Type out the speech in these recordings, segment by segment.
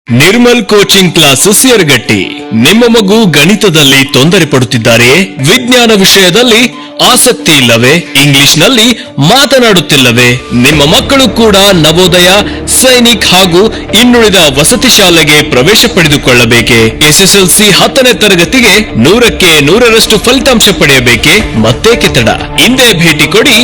Nirmal coaching classes Yaragatti. ನಿಮ್ಮ ಮಗು ಗಣಿತದಲ್ಲಿ ತೊಂದರೆ ಪಡುತ್ತಿದ್ದಾರೆಯೇ? ವಿಜ್ಞಾನ ವಿಷಯದಲ್ಲಿ ಆಸಕ್ತಿ ಇಲ್ಲವೇ? ಇಂಗ್ಲಿಷ್ನಲ್ಲಿ ಮಾತನಾಡುತ್ತಿಲ್ಲವೇ? ನಿಮ್ಮ ಮಕ್ಕಳು ಕೂಡ ನವೋದಯ, ಸೈನಿಕ್ ಹಾಗೂ ಇನ್ನುಳಿದ ವಸತಿ ಶಾಲೆಗೆ ಪ್ರವೇಶ ಪಡೆದುಕೊಳ್ಳಬೇಕೆ? ಎಸ್ಎಸ್ಎಲ್ಸಿ 10ನೇ ತರಗತಿಗೆ 100ಕ್ಕೆ 100ರಷ್ಟು ಫಲಿತಾಂಶ ಪಡೆಯಬೇಕೆ? ಮತ್ತೇಕೆ ತಡ? ಇಂದೇ ಭೇಟಿ ಕೊಡಿ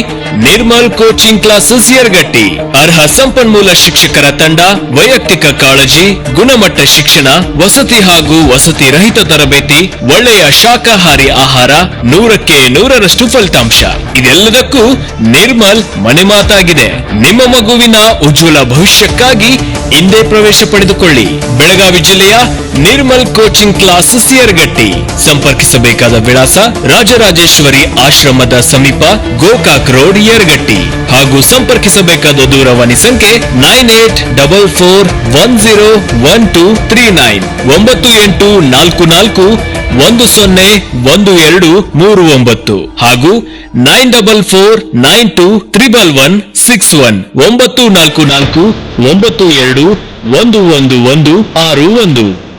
ನಿರ್ಮಲ್ ಕೋಚಿಂಗ್ ಕ್ಲಾಸಸ್ ಯರಗಟ್ಟಿ. ಅರ್ಹ ಸಂಪನ್ಮೂಲ ಶಿಕ್ಷಕರ ತಂಡ, ವೈಯಕ್ತಿಕ ಕಾಳಜಿ, ಗುಣಮಟ್ಟ ಶಿಕ್ಷಣ, ವಸತಿ ಹಾಗೂ ವಸತಿ ರಹಿತ ತರಬೇತಿ, ಒಳ್ಳೆಯ ಶಾಕಾಹಾರಿ ಆಹಾರ, 100ಕ್ಕೆ 100ರಷ್ಟು ಫಲಿತಾಂಶ. ಇದೆಲ್ಲದಕ್ಕೂ ನಿರ್ಮಲ್ ಮನೆ ಮಾತಾಗಿದೆ. ನಿಮ್ಮ ಮಗುವಿನ ಉಜ್ವಲ ಭವಿಷ್ಯಕ್ಕಾಗಿ ಇಂದೇ ಪ್ರವೇಶ ಪಡೆದುಕೊಳ್ಳಿ. ಬೆಳಗಾವಿ ಜಿಲ್ಲೆಯ ನಿರ್ಮಲ್ ಕೋಚಿಂಗ್ ಕ್ಲಾಸಸ್ ಯರಗಟ್ಟಿ. ಸಂಪರ್ಕಿಸಬೇಕಾದ ವಿಳಾಸ ರಾಜರಾಜೇಶ್ವರಿ ಆಶ್ರಮದ ಸಮೀಪ, ಗೋಕಾಕ್ ರೋಡ್, ಯರಗಟ್ಟಿ. ಹಾಗೂ ಸಂಪರ್ಕಿಸಬೇಕಾದ ದೂರವಾಣಿ ಸಂಖ್ಯೆ 9844101239 9844101239 ಹಾಗೂ 9449211161 94492111161.